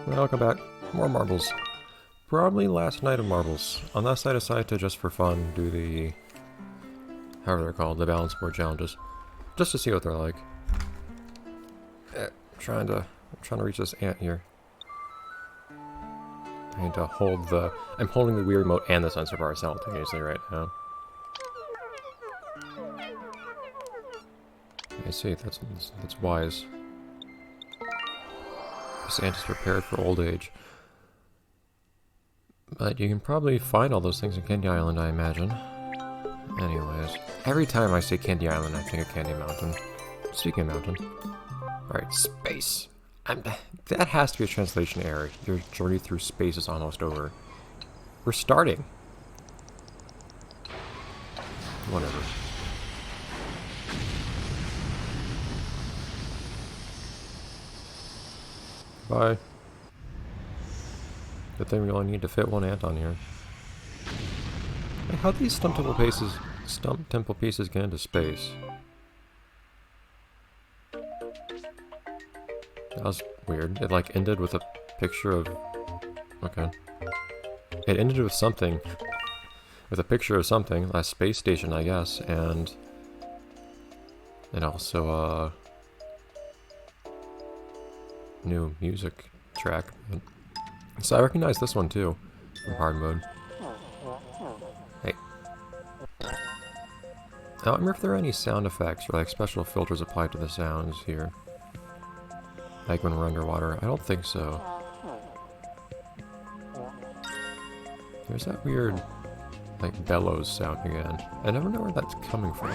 Welcome back. More marbles. Probably last night of marbles. Unless I decide to just for fun do the... however they're called, the balance board challenges. Just to see what they're like. I'm trying to reach this ant here. I need to hold the... I'm holding the Wii remote and the sensor bar simultaneously right now. I see, that's wise. This ant is prepared for old age. But you can probably find all those things in Candy Island, I imagine. Anyways, every time I say Candy Island, I think of Candy Mountain. Speaking of mountain. Alright, space. That has to be a translation error. Your journey through space is almost over. We're starting. Whatever. Bye. Good thing we only need to fit one ant on here. Like, how'd these stump temple pieces get into space? That was weird. It like ended with a picture of... Okay. It ended with something. With a picture of something. A space station, I guess. And also, new music track. So I recognize this one too, from hard mode. Hey. I don't remember if there are any sound effects or like special filters applied to the sounds here. Like when we're underwater. I don't think so. There's that weird, like, bellows sound again. I never know where that's coming from.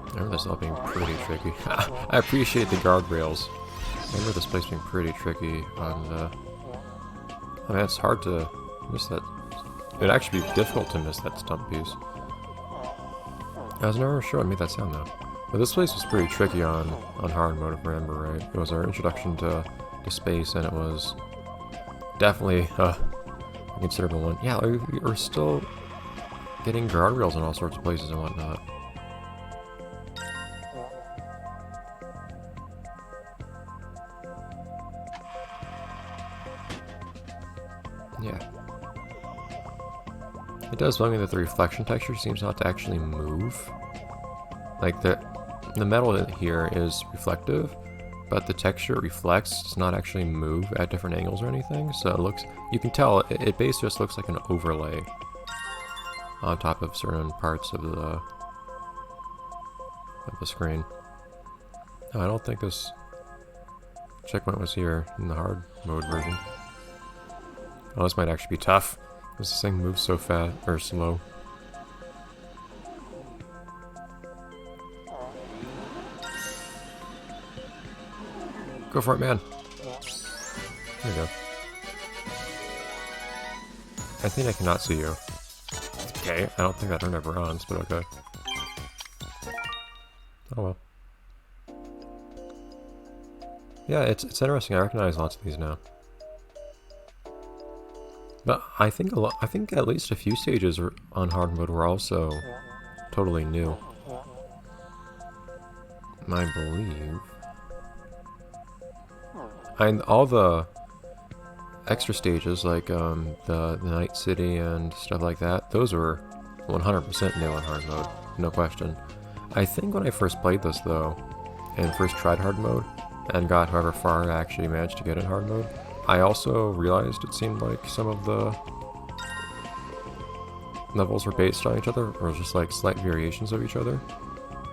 I remember this all being pretty tricky. I appreciate the guardrails. I remember this place being pretty tricky on the... I mean, it's hard to miss that. It'd actually be difficult to miss that stump piece. I was never sure I made that sound though. But this place was pretty tricky on hard mode, if I remember right. It was our introduction to space, and it was definitely a considerable one. Yeah, we're still getting guardrails in all sorts of places and whatnot. Yeah. It does bug me that the reflection texture seems not to actually move. Like, the metal here is reflective, but the texture it reflects does not actually move at different angles or anything, so it looks... You can tell, it basically just looks like an overlay on top of certain parts of the screen. No, I don't think this checkpoint was here in the hard mode version. Oh, this might actually be tough, because this thing moves so fast, or slow. Go for it, man. There you go. I think I cannot see you. Okay, I don't think that turned ever on, but okay. Oh well. Yeah, it's interesting. I recognize lots of these now. But I think at least a few stages on hard mode were also totally new. I believe. And all the extra stages, like the Night City and stuff like that, those were 100% new on hard mode, no question. I think when I first played this though, and first tried hard mode, and got however far I actually managed to get in hard mode, I also realized it seemed like some of the levels were based on each other, or just like slight variations of each other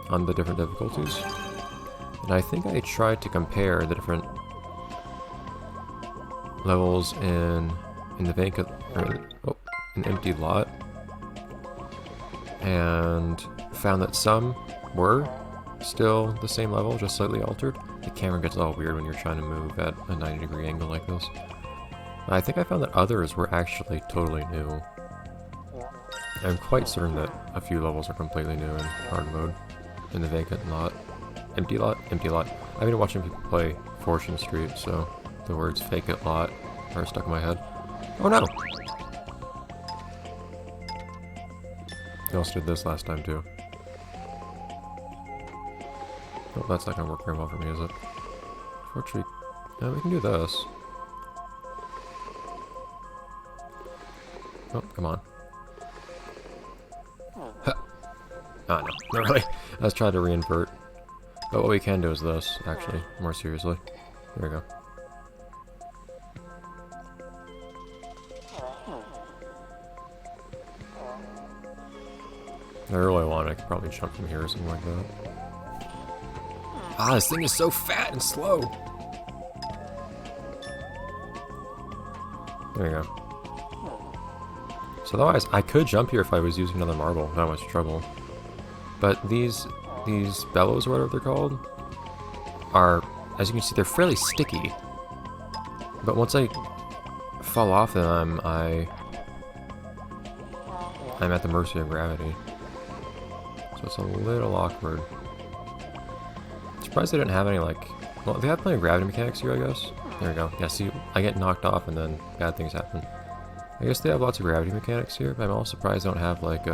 on the different difficulties. And I think I tried to compare the different levels in the vacant, or an empty lot, and found that some were still the same level, just slightly altered. The camera gets all weird when you're trying to move at a 90-degree angle like this. But I think I found that others were actually totally new. I'm quite certain that a few levels are completely new in hard mode. In the vacant lot. Empty lot? Empty lot. I've been watching people play Fortune Street, so the words fake it lot are stuck in my head. Oh no! I also did this last time too. Oh, that's not gonna work very well for me, is it? Fortunately, no, we can do this. Oh, come on. Huh. Ah, no, not really. I was trying to reinvert. But what we can do is this, actually, more seriously. Here we go. If I really want, I could probably jump from here or something like that. Ah, this thing is so fat and slow! There you go. So otherwise, I could jump here if I was using another marble without much trouble. But these bellows, or whatever they're called, are, as you can see, they're fairly sticky. But once I fall off them, I'm at the mercy of gravity. So it's a little awkward. I'm surprised they didn't have any, like... Well, they have plenty of gravity mechanics here, I guess. There we go. Yeah, see, I get knocked off and then bad things happen. I guess they have lots of gravity mechanics here, but I'm also surprised they don't have, like,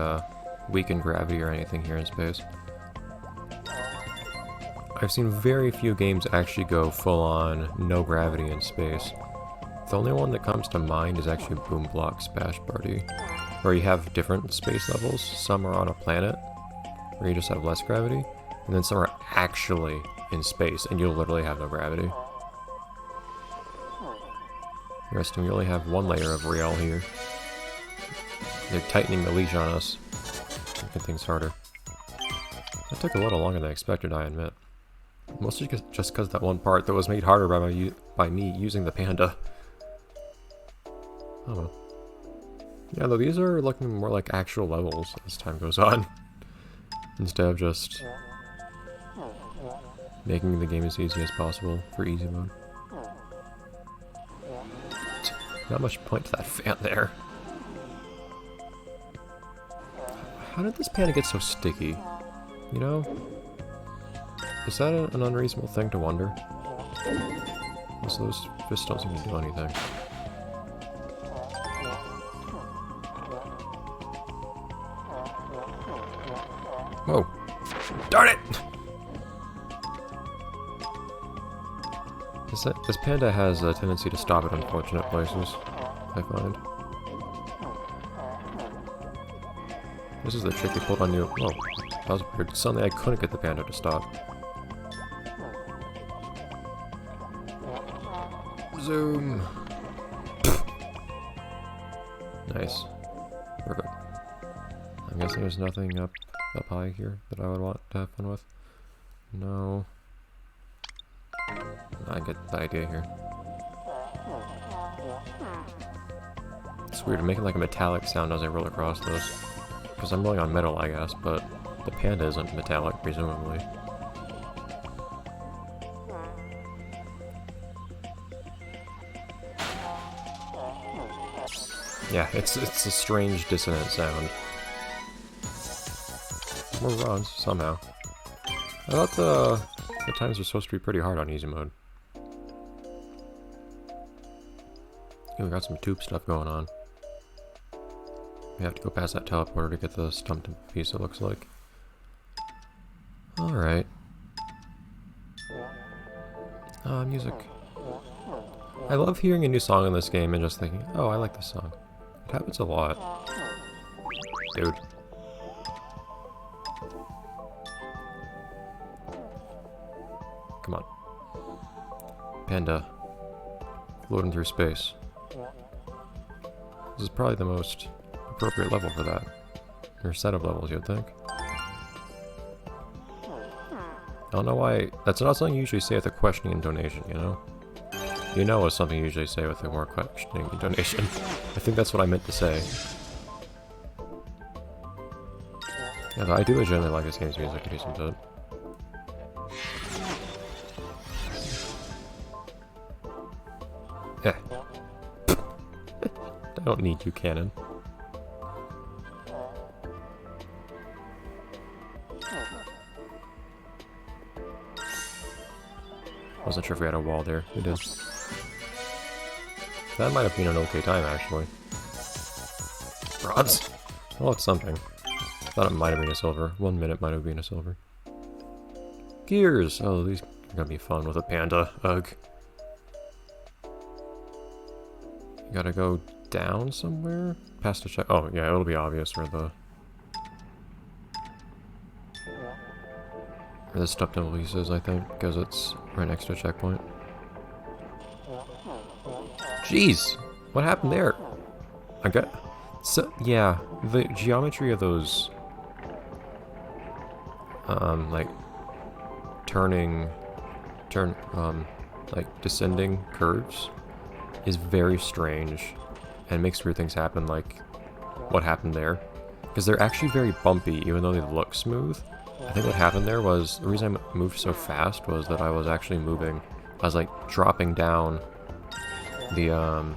weakened gravity or anything here in space. I've seen very few games actually go full-on no gravity in space. The only one that comes to mind is actually Boom Block Splash Party, where you have different space levels. Some are on a planet, where you just have less gravity, and then some are actually in space, and you'll literally have no gravity. Interesting, we only have one layer of rail here. They're tightening the leash on us, making things harder. That took a little longer than I expected, I admit. Mostly just because that one part that was made harder by me using the Panda. Oh well. Yeah, though these are looking more like actual levels as time goes on. Instead of just making the game as easy as possible for easy mode. Not much point to that fan there. How did this Panda get so sticky? You know? Is that an unreasonable thing to wonder? Because those fists don't seem to do anything. Whoa! Darn it! This Panda has a tendency to stop at unfortunate places, I find. This is the trick he pulled on you. Whoa, that was weird. Suddenly I couldn't get the Panda to stop. Zoom! Nice. Perfect. I'm guessing there's nothing up high here that I would want to have fun with. No. I get the idea here. It's weird, I'm making like a metallic sound as I roll across this. Because I'm rolling on metal, I guess, but the Panda isn't metallic, presumably. Yeah, it's a strange dissonant sound. More runs, somehow. I thought the times were supposed to be pretty hard on easy mode. Yeah, we got some tube stuff going on. We have to go past that teleporter to get the stumped piece, it looks like. Alright. Music. I love hearing a new song in this game and just thinking, oh, I like this song. It happens a lot. Dude. Come on. Panda. Floating through space. This is probably the most appropriate level for that. Or set of levels, you'd think. I don't know why... That's not something you usually say with a questioning intonation, you know? You know it's something you usually say with a more questioning intonation. I think that's what I meant to say. Yeah, I do legitimately like this game's music a decent bit. Yeah. I don't need you, cannon. Wasn't sure if we had a wall there. We did. That might have been an okay time, actually. Bronze? Well, it's something. Thought it might have been a silver. 1 minute might have been a silver. Gears! Oh, these are gonna be fun with a panda. Ugh. You gotta go down somewhere? Past the check. Oh, yeah, it'll be obvious where the stepped in release is, I think, because it's right next to a checkpoint. Jeez! What happened there? I got... So, yeah, the geometry of those... like... like, descending curves is very strange and makes weird things happen, like what happened there. Because they're actually very bumpy, even though they look smooth. I think what happened there was, the reason I moved so fast was that I was actually moving. I was like dropping down the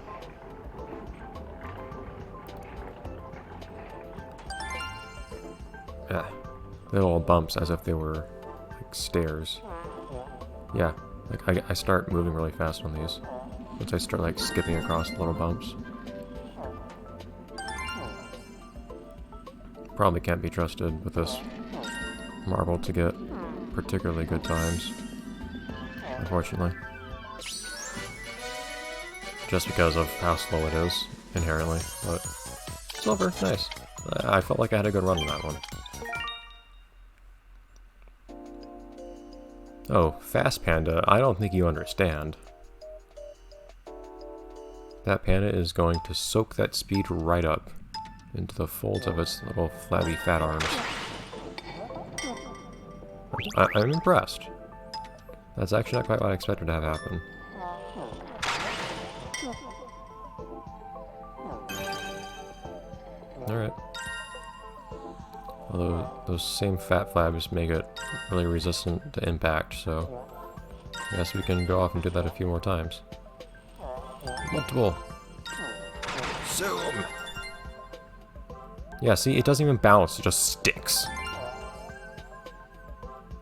little bumps as if they were like stairs. Yeah, like I start moving really fast on these. Once I start like skipping across the little bumps. Probably can't be trusted with this marble to get particularly good times, unfortunately. Just because of how slow it is, inherently, but silver, nice. I felt like I had a good run on that one. Oh, fast panda, I don't think you understand. That panda is going to soak that speed right up into the folds of its little flabby fat arms. I'm impressed. That's actually not quite what I expected to have happen. Alright. Although those same fat flabs make it really resistant to impact, so I guess we can go off and do that a few more times. Multiple. Zoom! Yeah, see, it doesn't even bounce, it just sticks.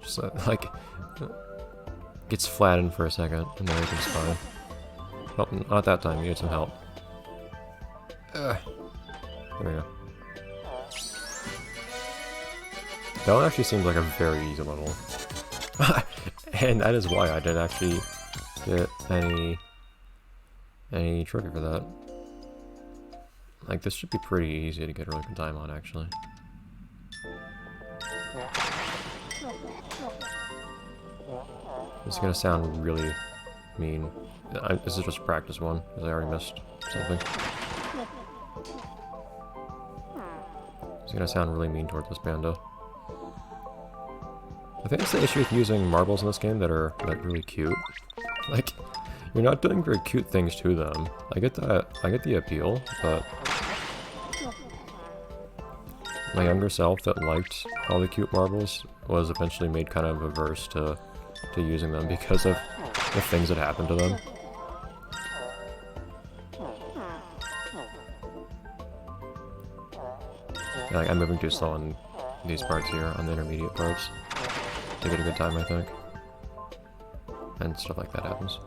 Just like, gets flattened for a second, and everything's fine. Oh, not that time, you need some help. There we go. That one actually seems like a very easy level. And that is why I didn't actually get any trophy for that. Like, this should be pretty easy to get a really good time on, actually. This is gonna sound really mean. This is just a practice one, because I already missed something. It's gonna sound really mean towards this panda. I think it's the issue with using marbles in this game that are like really cute. Like, you're not doing very cute things to them. I get that. I get the appeal, but my younger self that liked all the cute marbles was eventually made kind of averse to using them because of the things that happened to them. Yeah, like, I'm moving too slow on these parts here, on the intermediate parts, to get a good time, I think. And stuff like that happens.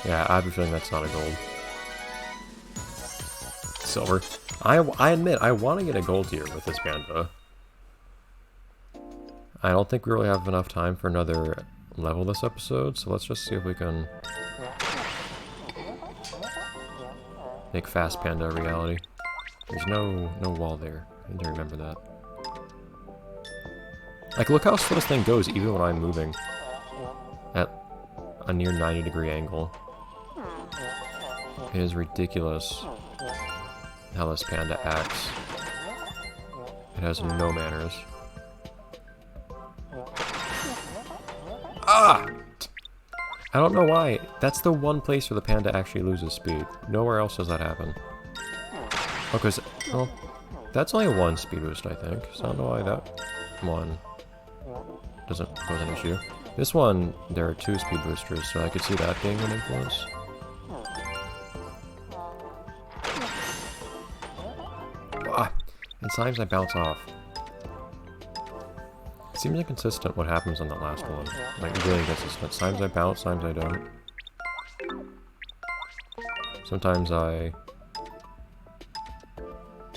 Yeah, I have a feeling that's not a gold. Silver. I admit, I want to get a gold here with this panda. I don't think we really have enough time for another level this episode, so let's just see if we can make fast panda a reality. There's no wall there. I need to remember that. Like, look how slow this thing goes even when I'm moving at a near 90-degree angle. It is ridiculous how this panda acts. It has no manners. Ah! I don't know why. That's the one place where the panda actually loses speed. Nowhere else does that happen. Oh, because, well, that's only one speed boost, I think. So I don't know why that one doesn't pose an issue. This one, there are 2 speed boosters, so I could see that being an influence. Ah, and sometimes I bounce off. It seems inconsistent what happens on that last one. Like, really inconsistent. Sometimes I bounce, sometimes I don't. Sometimes I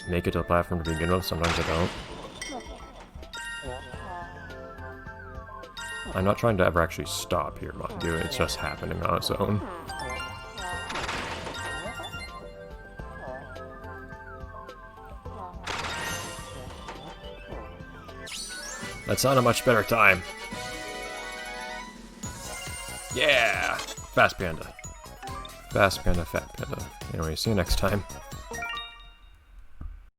make it to the platform to begin with, sometimes I don't. I'm not trying to ever actually stop here, mind you, it's just happening on its own. That's not a much better time. Yeah! Fast Panda. Fast Panda, Fat Panda. Anyway, see you next time.